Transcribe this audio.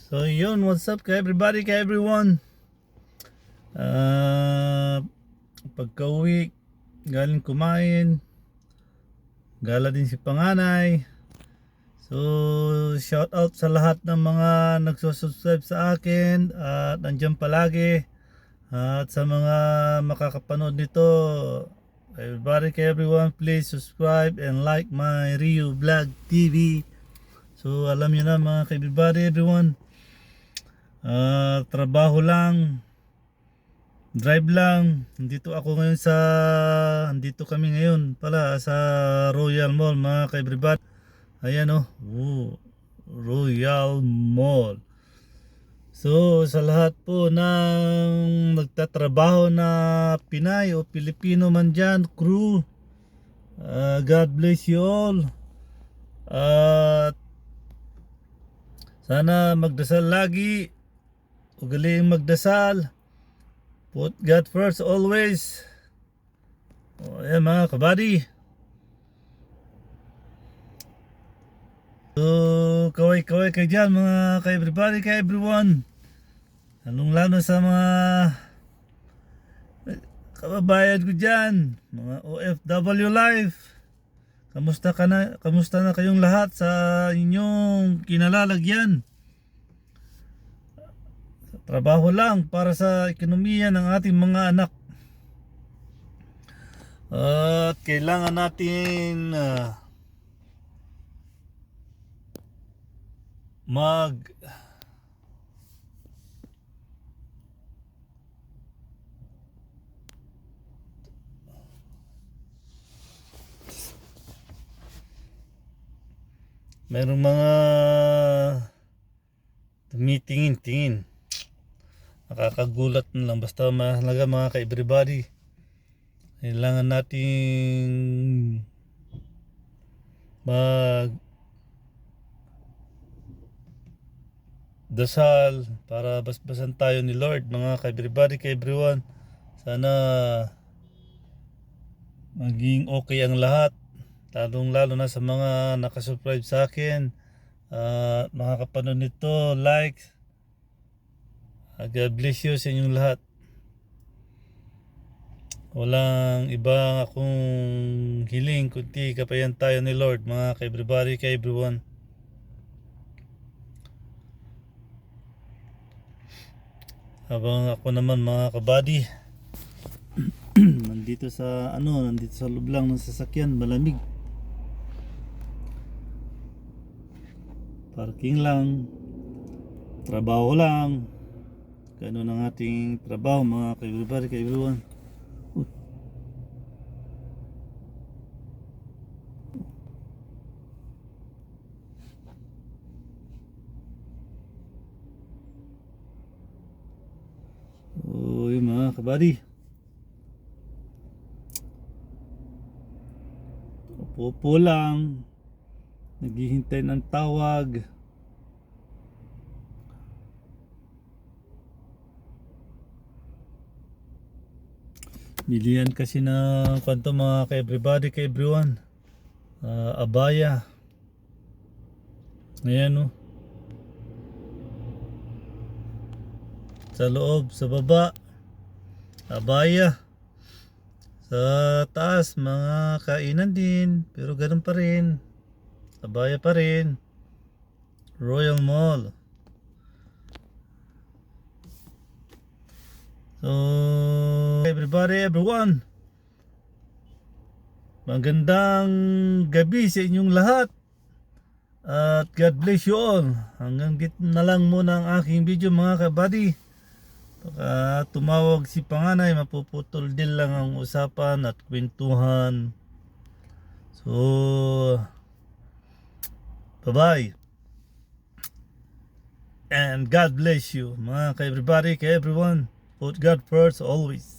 So yun, what's up ka everybody, ka everyone. uh, Pagka-uwi galing kumain, gala din si panganay. So shout out sa lahat ng mga nagsusubscribe sa akin at nandiyan palagi, at sa mga makakapanood nito, everybody, ka everyone, please subscribe and like my Rio Vlog TV. So alam nyo na mga ka-everybody, everyone, trabaho lang, drive lang. Andito kami ngayon pala sa Royal Mall mga ka-everybody. Ayan Royal Mall. So sa lahat po ng nagtatrabaho na Pinay o Pilipino man dyan, crew, God bless you all. At sana magdasal lagi, ugaling magdasal, put God first always. Ayan mga kabady. So kaway-kaway kayo dyan mga ka-everybody, ka-everyone, lalong-lalo sa mga kababayan ko dyan, mga OFW life. Kamusta na kayong lahat sa inyong kinalalagyan? Trabaho lang para sa ekonomiya ng ating mga anak. At kailangan natin merong mga tumitingin-tingin, nakakagulat na lang. Basta mahalaga mga ka-everybody, kailangan nating dasal para basbasan tayo ni Lord mga ka-everybody, ka-everyone. Sana maging okay ang lahat, lalong-lalo na sa mga nakasubscribe sa akin, makakapanood nito, like. God bless you sa inyong lahat. Walang ibang akong hiling kundi kapayan tayo ni Lord mga ka-everybody, ka-everyone. Habang ako naman mga kabady, nandito sa loob lang ng sasakyan, malamig, parking lang, trabaho lang. Ganun ang ating trabaho mga ka-everybody, ka-everyone. Uy mga kabady, upo lang, naghihintay ng tawag. Bilihan kasi na kwanto mga ka-everybody, ka-everyone, abaya. Ayan sa loob, sa baba, abaya. Sa taas, mga kainan din, pero ganun pa rin, abaya pa rin. Royal Mall. So everybody, everyone, magandang gabi sa inyong lahat, at God bless you all. Hanggang dito na lang muna ang aking video mga kabady. Baka tumawag si panganay, mapuputol din lang ang usapan at kwentuhan. So bye bye and God bless you mga ka-everybody, ka-everyone. Put God first always.